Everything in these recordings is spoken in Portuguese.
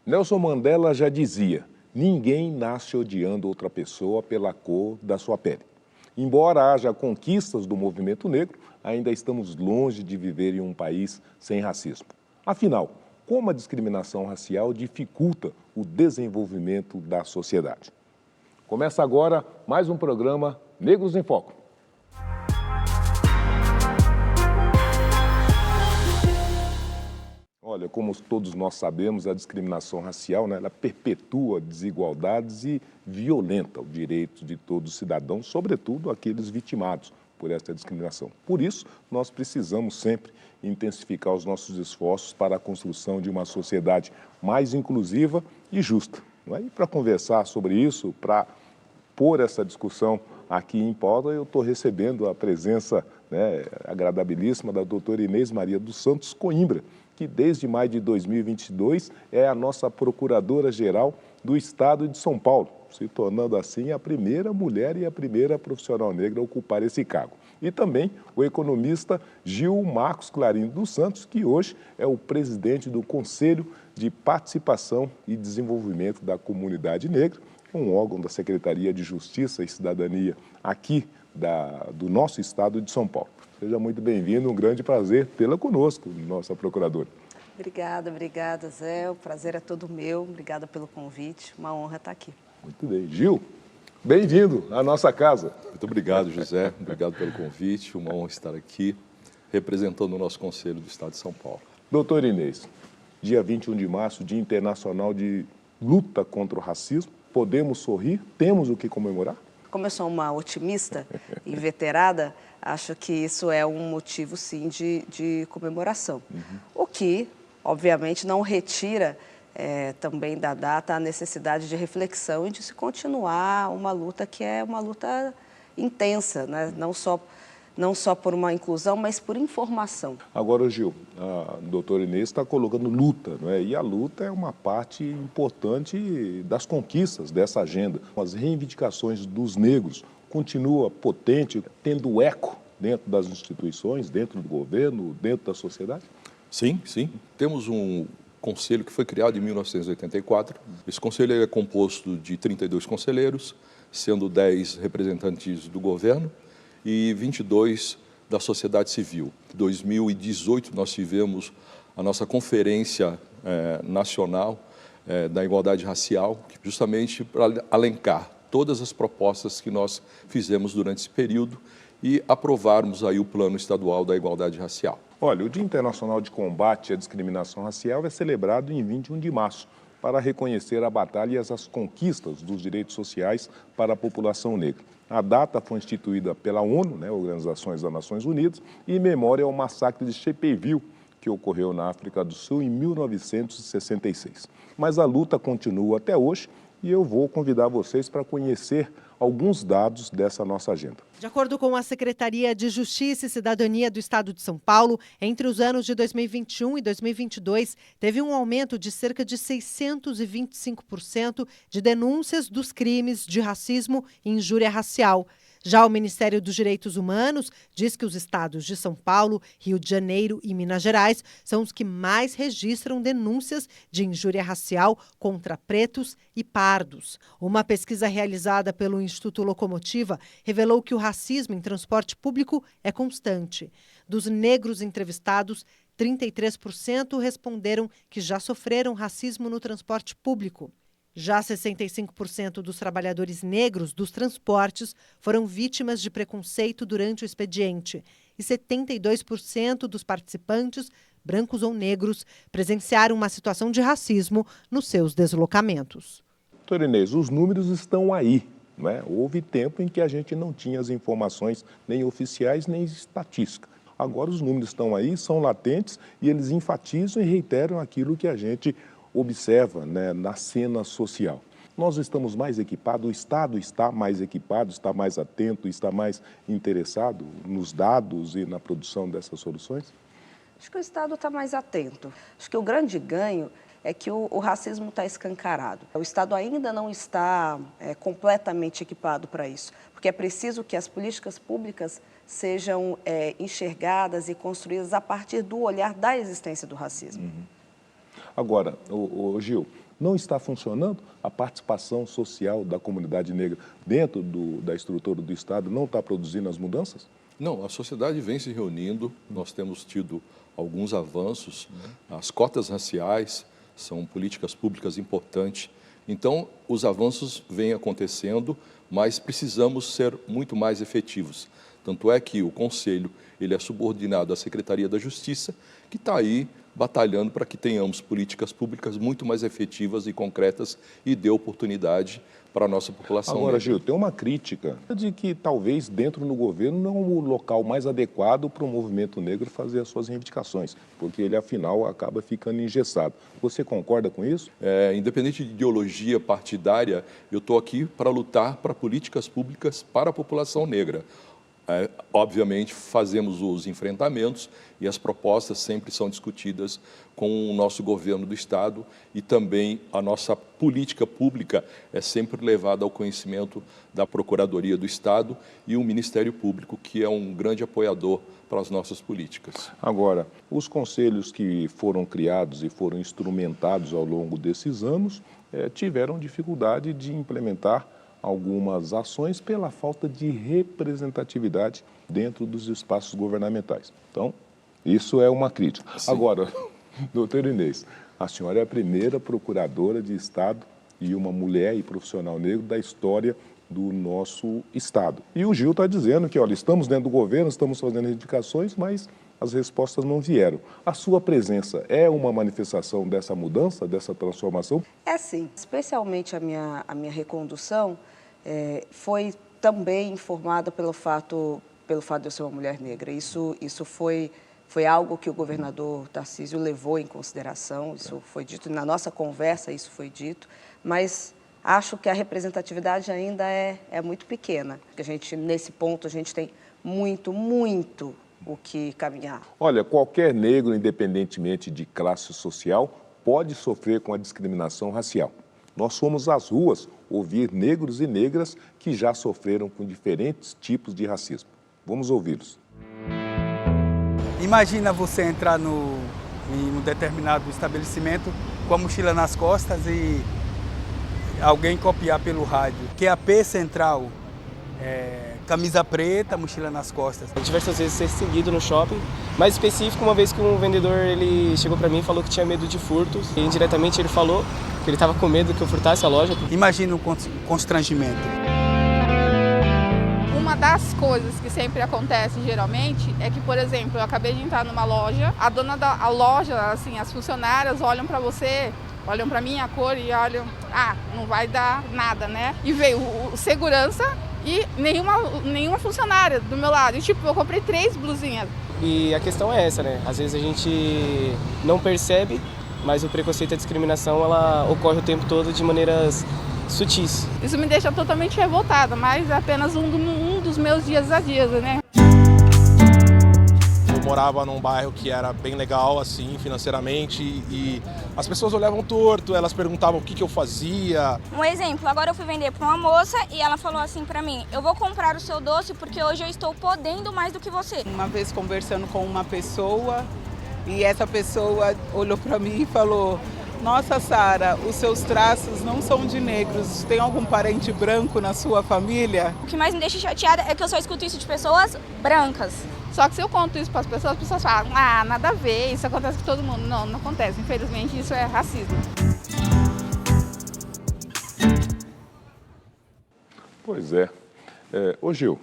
Nelson Mandela já dizia: ninguém nasce odiando outra pessoa pela cor da sua pele. Embora haja conquistas do movimento negro, ainda estamos longe de viver em um país sem racismo. Afinal, como a discriminação racial dificulta o desenvolvimento da sociedade? Começa agora mais um programa Negros em Foco. Olha, como todos nós sabemos, a discriminação racial, ela perpetua desigualdades e violenta o direito de todos os cidadãos, sobretudo aqueles vitimados por esta discriminação. Por isso, nós precisamos sempre intensificar os nossos esforços para a construção de uma sociedade mais inclusiva e justa. E para conversar sobre isso, para pôr essa discussão aqui em pauta, eu estou recebendo a presença agradabilíssima da doutora Inês Maria dos Santos Coimbra, que desde maio de 2022 é a nossa Procuradora-Geral do Estado de São Paulo, se tornando assim a primeira mulher e a primeira profissional negra a ocupar esse cargo. E também o economista Gil Marcos Clarindo dos Santos, que hoje é o presidente do Conselho de Participação e Desenvolvimento da Comunidade Negra, um órgão da Secretaria de Justiça e Cidadania aqui do nosso estado de São Paulo. Seja muito bem-vindo, um grande prazer tê-la conosco, nossa procuradora. Obrigada, Zé. O prazer é todo meu. Obrigada pelo convite. Uma honra estar aqui. Muito bem. Gil, bem-vindo à nossa casa. Muito obrigado, José. Obrigado pelo convite. Uma honra estar aqui representando o nosso Conselho do Estado de São Paulo. Doutora Inês, dia 21 de março, Dia Internacional de Luta contra o Racismo. Podemos sorrir? Temos o que comemorar? Como eu sou uma otimista e veterada, acho que isso é um motivo, sim, de comemoração. O que, obviamente, não retira também da data a necessidade de reflexão e de se continuar uma luta que é uma luta intensa, né? Não só por uma inclusão, mas por informação. Agora, Gil, a doutora Inês está colocando luta, e a luta é uma parte importante das conquistas dessa agenda. As reivindicações dos negros continuam potente, tendo eco dentro das instituições, dentro do governo, dentro da sociedade? Sim. Temos um conselho que foi criado em 1984. Esse conselho é composto de 32 conselheiros, sendo 10 representantes do governo e 22 da sociedade civil. Em 2018, nós tivemos a nossa Conferência Nacional da Igualdade Racial, justamente para alencar todas as propostas que nós fizemos durante esse período e aprovarmos aí o Plano Estadual da Igualdade Racial. Olha, o Dia Internacional de Combate à Discriminação Racial é celebrado em 21 de março para reconhecer a batalha e as conquistas dos direitos sociais para a população negra. A data foi instituída pela ONU, Organizações das Nações Unidas, em memória ao massacre de Chepeville, que ocorreu na África do Sul em 1966. Mas a luta continua até hoje e eu vou convidar vocês para conhecer alguns dados dessa nossa agenda. De acordo com a Secretaria de Justiça e Cidadania do Estado de São Paulo, entre os anos de 2021 e 2022, teve um aumento de cerca de 625% de denúncias dos crimes de racismo e injúria racial. Já o Ministério dos Direitos Humanos diz que os estados de São Paulo, Rio de Janeiro e Minas Gerais são os que mais registram denúncias de injúria racial contra pretos e pardos. Uma pesquisa realizada pelo Instituto Locomotiva revelou que o racismo em transporte público é constante. Dos negros entrevistados, 33% responderam que já sofreram racismo no transporte público. Já 65% dos trabalhadores negros dos transportes foram vítimas de preconceito durante o expediente e 72% dos participantes, brancos ou negros, presenciaram uma situação de racismo nos seus deslocamentos. Doutora Inês, os números estão aí. Houve tempo em que a gente não tinha as informações nem oficiais nem estatísticas. Agora os números estão aí, são latentes e eles enfatizam e reiteram aquilo que a gente observa na cena social. Nós estamos mais equipados, o Estado está mais equipado, está mais atento, está mais interessado nos dados e na produção dessas soluções? Acho que o Estado está mais atento. Acho que o grande ganho é que o racismo está escancarado. O Estado ainda não está completamente equipado para isso, porque é preciso que as políticas públicas sejam enxergadas e construídas a partir do olhar da existência do racismo. Agora, Gil, não está funcionando a participação social da comunidade negra dentro da estrutura do Estado? Não está produzindo as mudanças? Não, a sociedade vem se reunindo, nós temos tido alguns avanços, as cotas raciais são políticas públicas importantes, então os avanços vêm acontecendo, mas precisamos ser muito mais efetivos. Tanto é que o Conselho ele é subordinado à Secretaria da Justiça, que está aí batalhando para que tenhamos políticas públicas muito mais efetivas e concretas e dê oportunidade para a nossa população. Agora, negra. Gil, tem uma crítica de que talvez dentro do governo não é o local mais adequado para o movimento negro fazer as suas reivindicações, porque ele, afinal, acaba ficando engessado. Você concorda com isso? Independente de ideologia partidária, eu estou aqui para lutar para políticas públicas para a população negra. Obviamente, fazemos os enfrentamentos e as propostas sempre são discutidas com o nosso governo do Estado e também a nossa política pública é sempre levada ao conhecimento da Procuradoria do Estado e o Ministério Público, que é um grande apoiador para as nossas políticas. Agora, os conselhos que foram criados e foram instrumentados ao longo desses anos tiveram dificuldade de implementar algumas ações pela falta de representatividade dentro dos espaços governamentais. Então, isso é uma crítica. Sim. Agora, doutor Inês, a senhora é a primeira procuradora de Estado e uma mulher e profissional negro da história do nosso Estado. E o Gil está dizendo que, olha, estamos dentro do governo, estamos fazendo reivindicações, mas as respostas não vieram. A sua presença é uma manifestação dessa mudança, dessa transformação? É sim, especialmente a minha recondução foi também informada pelo fato de eu ser uma mulher negra. Isso foi algo que o governador Tarcísio levou em consideração, isso foi dito, na nossa conversa isso foi dito, mas acho que a representatividade ainda é muito pequena. Nesse ponto, a gente tem muito o que caminhar. Olha, qualquer negro, independentemente de classe social, pode sofrer com a discriminação racial. Nós fomos às ruas ouvir negros e negras que já sofreram com diferentes tipos de racismo. Vamos ouvi-los. Imagina você entrar em um determinado estabelecimento com a mochila nas costas e alguém copiar pelo rádio. QAP Central, camisa preta, mochila nas costas. Diversas vezes ser seguido no shopping, mais específico uma vez que um vendedor ele chegou para mim e falou que tinha medo de furtos e indiretamente ele falou que ele estava com medo que eu furtasse a loja. Imagina o constrangimento. Uma das coisas que sempre acontece geralmente é que, por exemplo, eu acabei de entrar numa loja, a dona da loja, assim, as funcionárias olham para você, olham para mim a cor e olham, não vai dar nada, né? E veio o segurança e nenhuma funcionária do meu lado. E tipo, eu comprei 3 blusinhas. E a questão é essa, né? Às vezes a gente não percebe, mas o preconceito e a discriminação, ela ocorre o tempo todo de maneiras sutis. Isso me deixa totalmente revoltada, mas é apenas um dos meus dias a dias, né? Eu morava num bairro que era bem legal, assim, financeiramente, e as pessoas olhavam torto, elas perguntavam o que eu fazia. Um exemplo, agora eu fui vender para uma moça e ela falou assim para mim, eu vou comprar o seu doce porque hoje eu estou podendo mais do que você. Uma vez conversando com uma pessoa, e essa pessoa olhou para mim e falou, nossa, Sara, os seus traços não são de negros, tem algum parente branco na sua família? O que mais me deixa chateada é que eu só escuto isso de pessoas brancas. Só que se eu conto isso para as pessoas falam, nada a ver, isso acontece com todo mundo. Não acontece, infelizmente isso é racismo. Pois é. Ô Gil,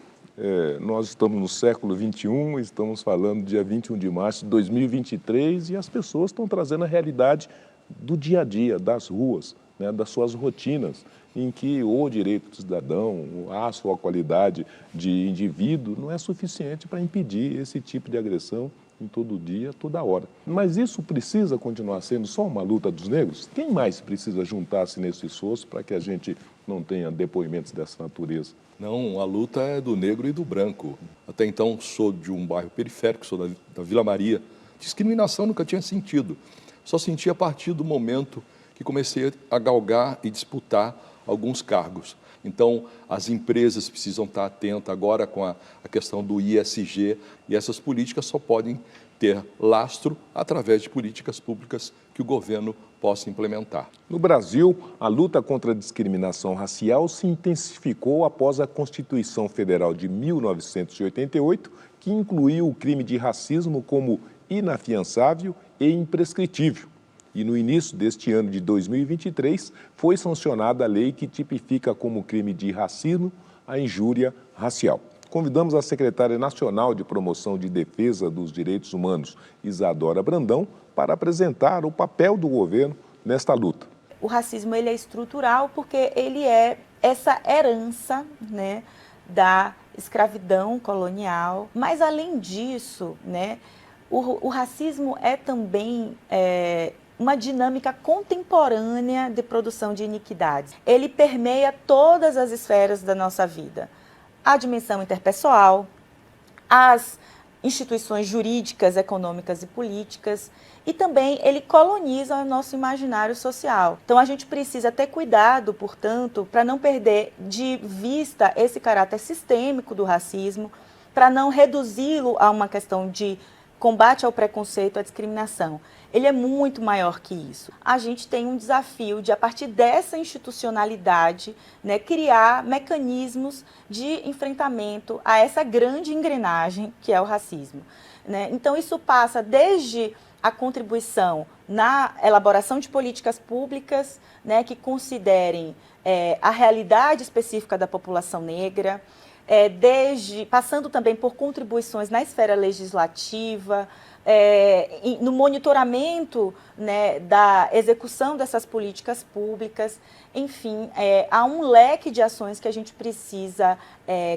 nós estamos no século XXI, estamos falando dia 21 de março de 2023 e as pessoas estão trazendo a realidade do dia a dia, das ruas, né, das suas rotinas, em que o direito do cidadão, a sua qualidade de indivíduo não é suficiente para impedir esse tipo de agressão em todo dia, toda hora. Mas isso precisa continuar sendo só uma luta dos negros? Quem mais precisa juntar-se nesse esforço para que a gente não tenha depoimentos dessa natureza? Não, a luta é do negro e do branco. Até então sou de um bairro periférico, sou da Vila Maria. Discriminação nunca tinha sentido. Só senti a partir do momento que comecei a galgar e disputar alguns cargos. Então, as empresas precisam estar atentas agora com a questão do ISG, e essas políticas só podem ter lastro através de políticas públicas que o governo possa implementar. No Brasil, a luta contra a discriminação racial se intensificou após a Constituição Federal de 1988, que incluiu o crime de racismo como inafiançável e imprescritível. E no início deste ano de 2023, foi sancionada a lei que tipifica como crime de racismo a injúria racial. Convidamos a secretária nacional de Promoção de Defesa dos Direitos Humanos, Isadora Brandão, para apresentar o papel do governo nesta luta. O racismo ele é estrutural porque ele é essa herança, né, da escravidão colonial. Mas, além disso, né, o racismo é também uma dinâmica contemporânea de produção de iniquidades. Ele permeia todas as esferas da nossa vida. A dimensão interpessoal, as instituições jurídicas, econômicas e políticas, e também ele coloniza o nosso imaginário social. Então a gente precisa ter cuidado, portanto, para não perder de vista esse caráter sistêmico do racismo, para não reduzi-lo a uma questão de combate ao preconceito, à discriminação. Ele é muito maior que isso. A gente tem um desafio de, a partir dessa institucionalidade, né, criar mecanismos de enfrentamento a essa grande engrenagem que é o racismo, né? Então, isso passa desde a contribuição na elaboração de políticas públicas, né, que considerem a realidade específica da população negra, passando também por contribuições na esfera legislativa, no monitoramento, né, da execução dessas políticas públicas. Enfim, há um leque de ações que a gente precisa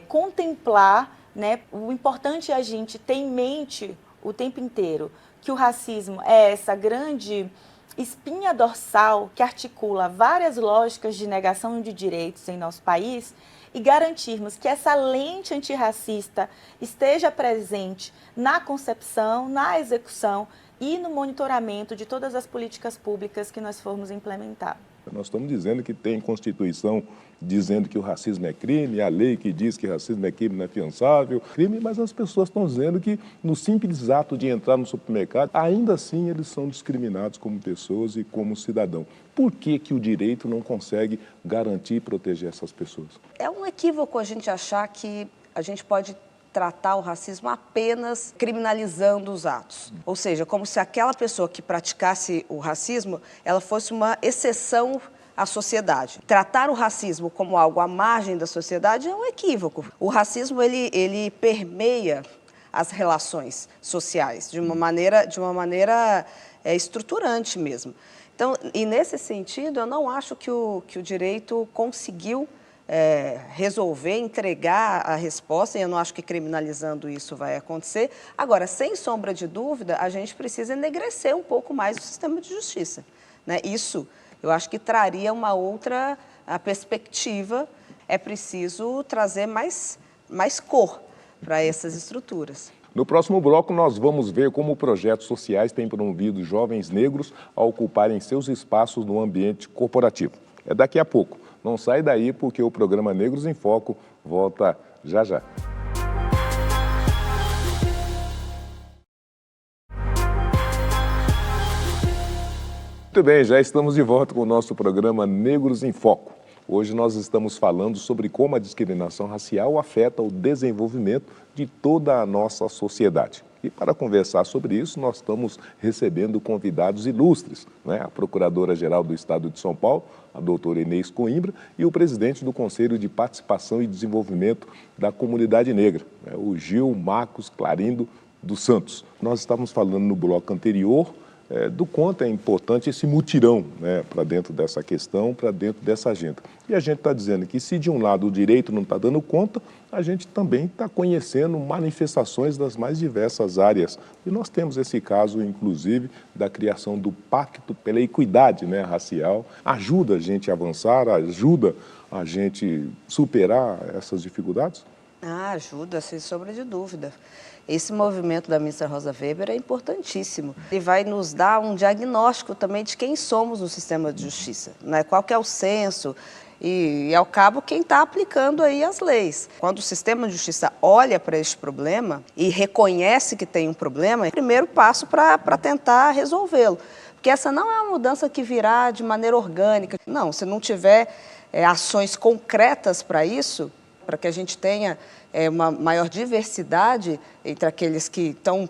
contemplar, né? O importante é a gente ter em mente o tempo inteiro que o racismo é essa grande espinha dorsal que articula várias lógicas de negação de direitos em nosso país, e garantirmos que essa lente antirracista esteja presente na concepção, na execução e no monitoramento de todas as políticas públicas que nós formos implementar. Nós estamos dizendo que tem Constituição dizendo que o racismo é crime, a lei que diz que racismo é crime inafiançável, crime, mas as pessoas estão dizendo que no simples ato de entrar no supermercado, ainda assim eles são discriminados como pessoas e como cidadão. Por que o direito não consegue garantir e proteger essas pessoas? É um equívoco a gente achar que a gente pode tratar o racismo apenas criminalizando os atos. Ou seja, como se aquela pessoa que praticasse o racismo, ela fosse uma exceção à sociedade. Tratar o racismo como algo à margem da sociedade é um equívoco. O racismo, ele permeia as relações sociais de uma maneira estruturante mesmo. Então, e nesse sentido, eu não acho que o direito conseguiu resolver, entregar a resposta, e eu não acho que criminalizando isso vai acontecer. Agora, sem sombra de dúvida, a gente precisa enegrecer um pouco mais o sistema de justiça, né? Isso, eu acho que traria uma outra perspectiva. É preciso trazer mais cor para essas estruturas. No próximo bloco, nós vamos ver como projetos sociais têm promovido jovens negros a ocuparem seus espaços no ambiente corporativo. É daqui a pouco. Não sai daí, porque o programa Negros em Foco volta já já. Muito bem, já estamos de volta com o nosso programa Negros em Foco. Hoje nós estamos falando sobre como a discriminação racial afeta o desenvolvimento de toda a nossa sociedade. E para conversar sobre isso, nós estamos recebendo convidados ilustres, né? A Procuradora-Geral do Estado de São Paulo, a doutora Inês Coimbra, e o presidente do Conselho de Participação e Desenvolvimento da Comunidade Negra, né? O Gil Marcos Clarindo dos Santos. Nós estávamos falando no bloco anterior do quanto é importante esse mutirão, né, para dentro dessa questão, para dentro dessa agenda. E a gente está dizendo que se de um lado o direito não está dando conta, a gente também está conhecendo manifestações das mais diversas áreas. E nós temos esse caso, inclusive, da criação do Pacto pela Equidade, né, racial. Ajuda a gente a avançar, ajuda a gente superar essas dificuldades? Ajuda, sem sombra de dúvida. Esse movimento da ministra Rosa Weber é importantíssimo. Ele vai nos dar um diagnóstico também de quem somos no sistema de justiça, né? Qual que é o senso e ao cabo, quem está aplicando aí as leis. Quando o sistema de justiça olha para este problema e reconhece que tem um problema, é o primeiro passo para tentar resolvê-lo. Porque essa não é uma mudança que virá de maneira orgânica. Não, se não tiver ações concretas para isso, para que a gente tenha uma maior diversidade entre aqueles que estão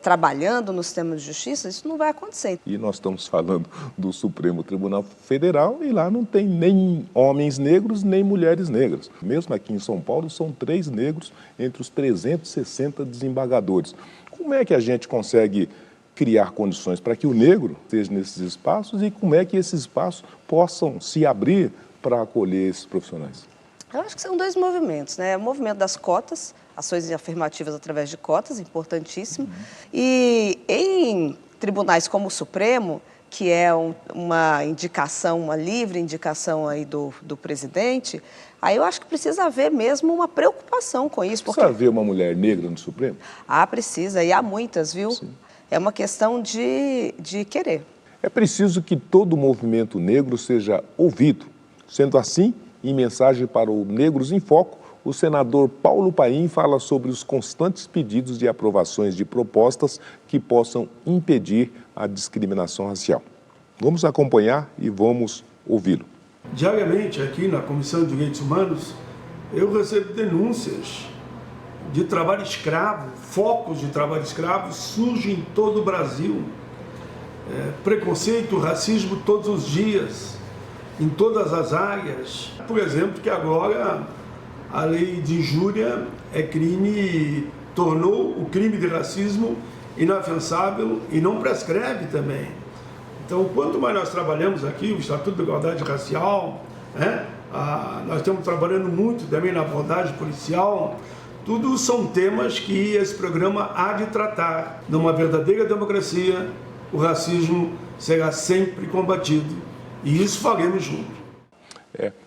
trabalhando no sistema de justiça, isso não vai acontecer. E nós estamos falando do Supremo Tribunal Federal e lá não tem nem homens negros, nem mulheres negras. Mesmo aqui em São Paulo, são 3 negros entre os 360 desembargadores. Como é que a gente consegue criar condições para que o negro esteja nesses espaços e como é que esses espaços possam se abrir para acolher esses profissionais? Eu acho que são 2 movimentos, né? O movimento das cotas, ações afirmativas através de cotas, importantíssimo. E em tribunais como o Supremo, que é uma indicação, uma livre indicação aí do presidente, aí eu acho que precisa haver mesmo uma preocupação com isso. Precisa haver uma mulher negra no Supremo? Precisa, e há muitas, viu? Sim. É uma questão de querer. É preciso que todo o movimento negro seja ouvido. Sendo assim, em mensagem para o Negros em Foco, o senador Paulo Paim fala sobre os constantes pedidos de aprovações de propostas que possam impedir a discriminação racial. Vamos acompanhar e vamos ouvi-lo. Diariamente, aqui na Comissão de Direitos Humanos, eu recebo denúncias de trabalho escravo, focos de trabalho escravo surgem em todo o Brasil. Preconceito, racismo todos os dias, em todas as áreas. Por exemplo, que agora a lei de injúria é crime, tornou o crime de racismo inafiançável e não prescreve também. Então, quanto mais nós trabalhamos aqui, o Estatuto da Igualdade Racial, nós estamos trabalhando muito também na abordagem policial, tudo são temas que esse programa há de tratar. Numa verdadeira democracia, o racismo será sempre combatido. E isso faremos juntos.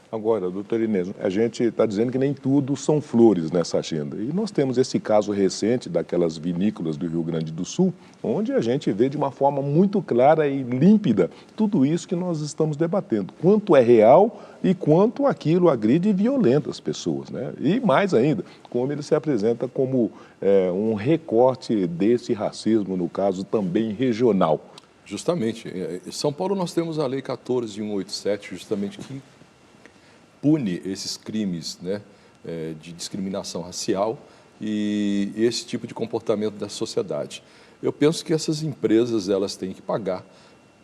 Agora, doutor Inês, a gente está dizendo que nem tudo são flores nessa agenda. E nós temos esse caso recente daquelas vinícolas do Rio Grande do Sul, onde a gente vê de uma forma muito clara e límpida tudo isso que nós estamos debatendo. Quanto é real e quanto aquilo agride e violenta as pessoas, né? E mais ainda, como ele se apresenta como um recorte desse racismo, no caso também regional. Justamente. Em São Paulo nós temos a Lei 14.187, justamente que pune esses crimes, né, de discriminação racial e esse tipo de comportamento da sociedade. Eu penso que essas empresas elas têm que pagar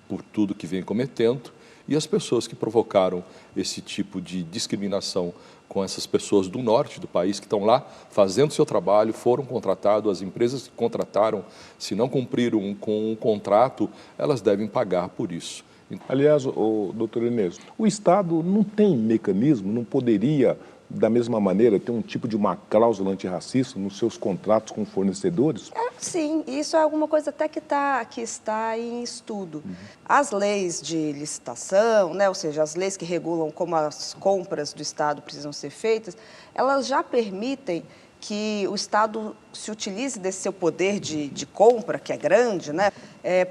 por tudo que vem cometendo e as pessoas que provocaram esse tipo de discriminação com essas pessoas do norte do país que estão lá fazendo seu trabalho, foram contratados, as empresas que contrataram, se não cumpriram com um contrato, elas devem pagar por isso. Aliás, doutor Inês, o Estado não tem mecanismo, não poderia, da mesma maneira, ter um tipo de uma cláusula antirracista nos seus contratos com fornecedores? Sim, isso é alguma coisa até que está em estudo. As leis de licitação, né, ou seja, as leis que regulam como as compras do Estado precisam ser feitas, elas já permitem que o Estado se utilize desse seu poder de compra, que é grande, né,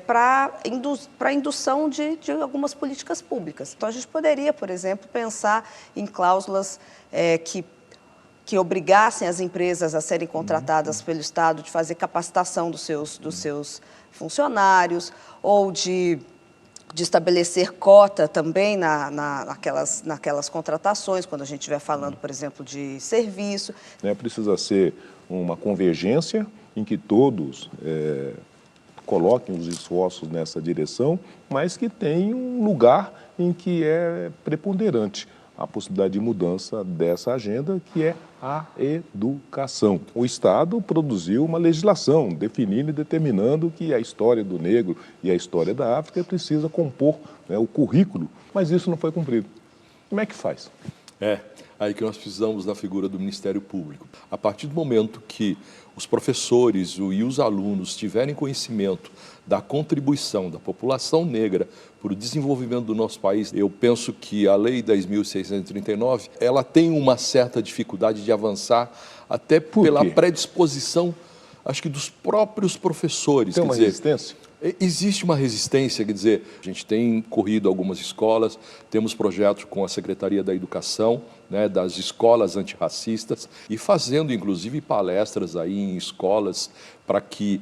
para a indução de algumas políticas públicas. Então, a gente poderia, por exemplo, pensar em cláusulas que obrigassem as empresas a serem contratadas pelo Estado de fazer capacitação dos seus funcionários ou de estabelecer cota também naquelas contratações, quando a gente estiver falando, por exemplo, de serviço. Precisa ser uma convergência em que todos coloquem os esforços nessa direção, mas que tem um lugar em que é preponderante a possibilidade de mudança dessa agenda, que é a educação. O Estado produziu uma legislação definindo e determinando que a história do negro e a história da África precisa compor o currículo, mas isso não foi cumprido. Como é que faz? É, aí que nós precisamos da figura do Ministério Público. A partir do momento que os professores e os alunos tiverem conhecimento da contribuição da população negra para o desenvolvimento do nosso país, eu penso que a Lei 10.639, ela tem uma certa dificuldade de avançar, até pela predisposição, acho que dos próprios professores. Tem uma resistência? Existe uma resistência, quer dizer, a gente tem corrido algumas escolas, temos projetos com a Secretaria da Educação, né, das escolas antirracistas, e fazendo inclusive palestras aí em escolas para que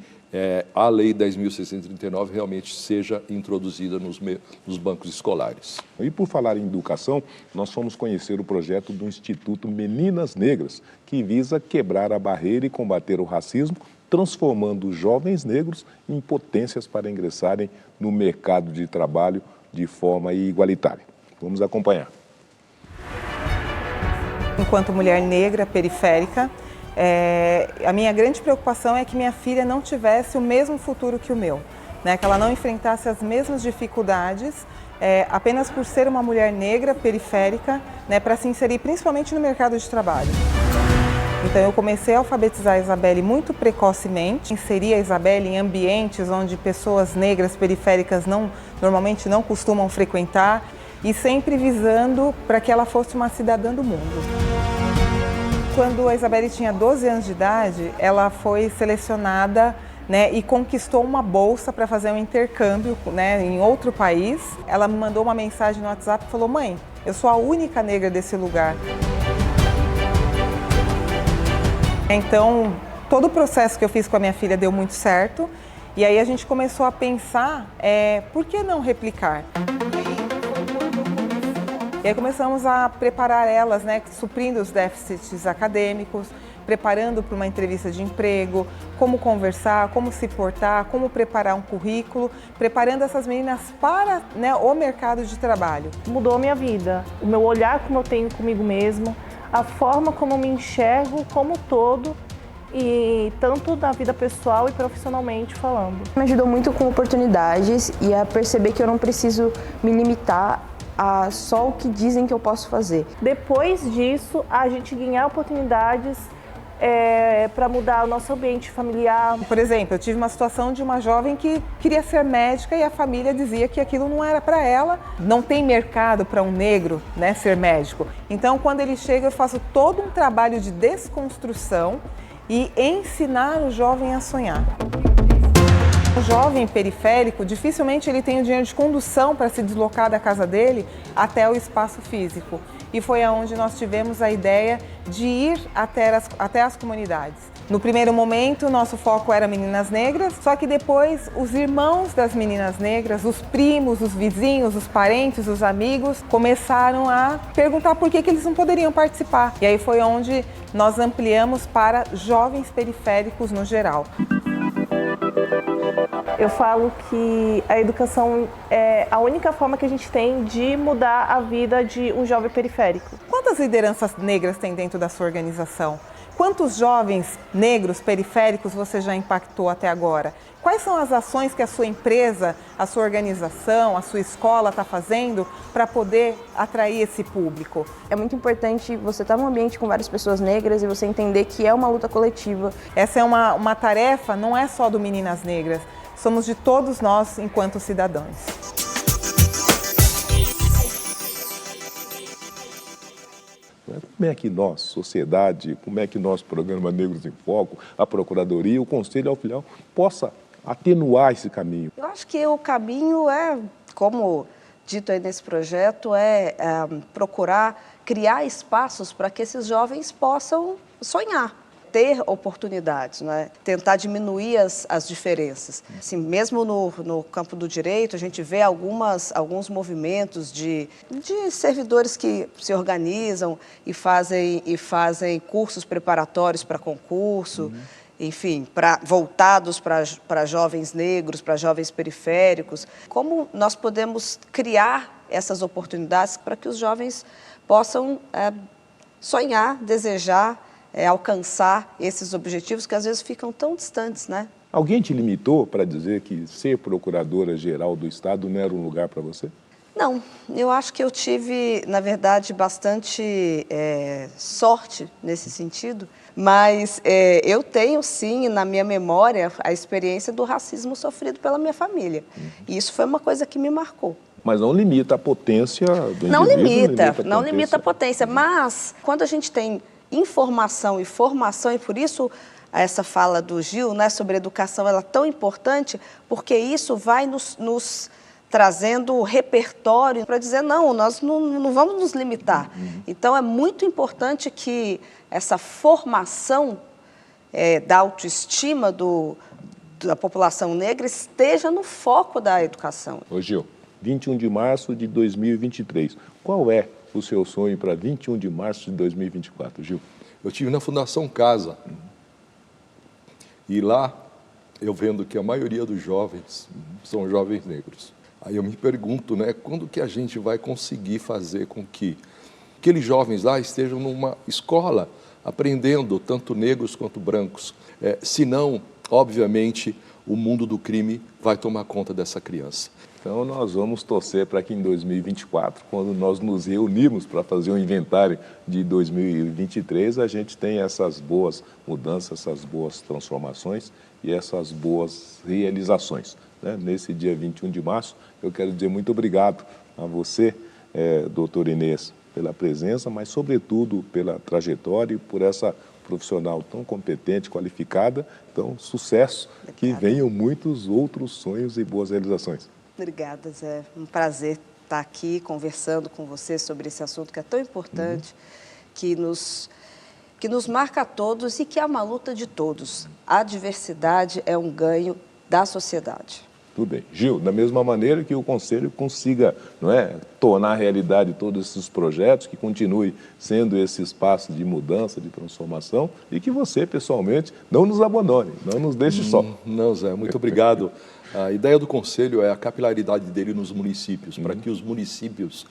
a Lei 10.639 realmente seja introduzida nos bancos escolares. E por falar em educação, nós fomos conhecer o projeto do Instituto Meninas Negras, que visa quebrar a barreira e combater o racismo, transformando jovens negros em potências para ingressarem no mercado de trabalho de forma igualitária. Vamos acompanhar. Enquanto mulher negra periférica, a minha grande preocupação é que minha filha não tivesse o mesmo futuro que o meu, né? Que ela não enfrentasse as mesmas dificuldades apenas por ser uma mulher negra periférica, né, para se inserir principalmente no mercado de trabalho. Então eu comecei a alfabetizar a Isabelle muito precocemente, inseri a Isabelle em ambientes onde pessoas negras periféricas normalmente não costumam frequentar e sempre visando para que ela fosse uma cidadã do mundo. Quando a Isabelle tinha 12 anos de idade, ela foi selecionada, né, e conquistou uma bolsa para fazer um intercâmbio, né, em outro país. Ela me mandou uma mensagem no WhatsApp e falou: mãe, eu sou a única negra desse lugar. Então, todo o processo que eu fiz com a minha filha deu muito certo. E aí a gente começou a pensar, por que não replicar? E aí começamos a preparar elas, né, suprindo os déficits acadêmicos, preparando para uma entrevista de emprego, como conversar, como se portar, como preparar um currículo, preparando essas meninas para, né, o mercado de trabalho. Mudou a minha vida, o meu olhar como eu tenho comigo mesmo, a forma como eu me enxergo como todo, e tanto na vida pessoal e profissionalmente falando. Me ajudou muito com oportunidades e a perceber que eu não preciso me limitar a só o que dizem que eu posso fazer. Depois disso, a gente ganhar oportunidades para mudar o nosso ambiente familiar. Por exemplo, eu tive uma situação de uma jovem que queria ser médica e a família dizia que aquilo não era para ela. Não tem mercado para um negro, né, ser médico. Então, quando ele chega, eu faço todo um trabalho de desconstrução e ensinar o jovem a sonhar. O jovem periférico, dificilmente ele tem o dinheiro de condução para se deslocar da casa dele até o espaço físico. E foi aonde nós tivemos a ideia de ir até as comunidades. No primeiro momento, nosso foco era meninas negras, só que depois os irmãos das meninas negras, os primos, os vizinhos, os parentes, os amigos, começaram a perguntar por que eles não poderiam participar. E aí foi onde nós ampliamos para jovens periféricos no geral. Eu falo que a educação é a única forma que a gente tem de mudar a vida de um jovem periférico. Quantas lideranças negras tem dentro da sua organização? Quantos jovens negros periféricos você já impactou até agora? Quais são as ações que a sua empresa, a sua organização, a sua escola está fazendo para poder atrair esse público? É muito importante você estar num ambiente com várias pessoas negras e você entender que é uma luta coletiva. Essa é uma tarefa, não é só do Meninas Negras, somos de todos nós enquanto cidadãos. Como é que nós, sociedade, como é que nós, Programa Negros em Foco, a Procuradoria, o Conselho Filial, possa atenuar esse caminho? Eu acho que o caminho como dito aí nesse projeto, procurar criar espaços para que esses jovens possam sonhar, ter oportunidades, né? Tentar diminuir as diferenças. Assim, mesmo no campo do direito, a gente vê alguns movimentos de servidores que se organizam e fazem cursos preparatórios para concurso, enfim, voltados para jovens negros, para jovens periféricos. Como nós podemos criar essas oportunidades para que os jovens possam sonhar, desejar, alcançar esses objetivos que às vezes ficam tão distantes, né? Alguém te limitou para dizer que ser procuradora-geral do Estado não era um lugar para você? Não, eu acho que eu tive, na verdade, bastante sorte nesse sentido, mas eu tenho, sim, na minha memória, a experiência do racismo sofrido pela minha família. E isso foi uma coisa que me marcou. Mas não limita a potência do Não indivíduo. não limita a potência, mas quando a gente tem informação e formação, e por isso essa fala do Gil, né, sobre educação, ela é tão importante, porque isso vai nos trazendo repertório para dizer, não, nós não vamos nos limitar. Então, é muito importante que essa formação da autoestima da população negra esteja no foco da educação. Ô Gil, 21 de março de 2023, qual é o seu sonho para 21 de março de 2024, Gil? Eu estive na Fundação Casa e lá eu vendo que a maioria dos jovens são jovens negros. Aí eu me pergunto, né, quando que a gente vai conseguir fazer com que aqueles jovens lá estejam numa escola aprendendo, tanto negros quanto brancos? Se não, obviamente, o mundo do crime vai tomar conta dessa criança. Então, nós vamos torcer para que em 2024, quando nós nos reunirmos para fazer um inventário de 2023, a gente tenha essas boas mudanças, essas boas transformações e essas boas realizações. Né? Nesse dia 21 de março, eu quero dizer muito obrigado a você, doutor Inês, pela presença, mas, sobretudo, pela trajetória e por essa profissional tão competente, qualificada. Então, sucesso, que venham muitos outros sonhos e boas realizações. Obrigada, Zé. Um prazer estar aqui conversando com você sobre esse assunto que é tão importante, que nos marca a todos e que é uma luta de todos. A diversidade é um ganho da sociedade. Tudo bem. Gil, da mesma maneira que o Conselho consiga, não é, tornar realidade todos esses projetos, que continue sendo esse espaço de mudança, de transformação, e que você, pessoalmente, não nos abandone, não nos deixe só. Não, Zé, muito obrigado. A ideia do Conselho é a capilaridade dele nos municípios, para que os municípios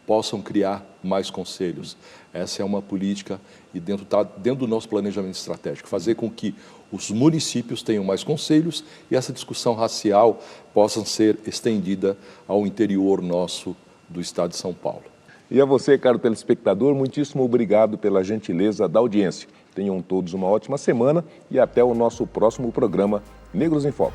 possam criar mais conselhos. Essa é uma política e está dentro do nosso planejamento estratégico, fazer com que os municípios tenham mais conselhos e essa discussão racial possa ser estendida ao interior nosso do estado de São Paulo. E a você, caro telespectador, muitíssimo obrigado pela gentileza da audiência. Tenham todos uma ótima semana e até o nosso próximo programa Negros em Foco.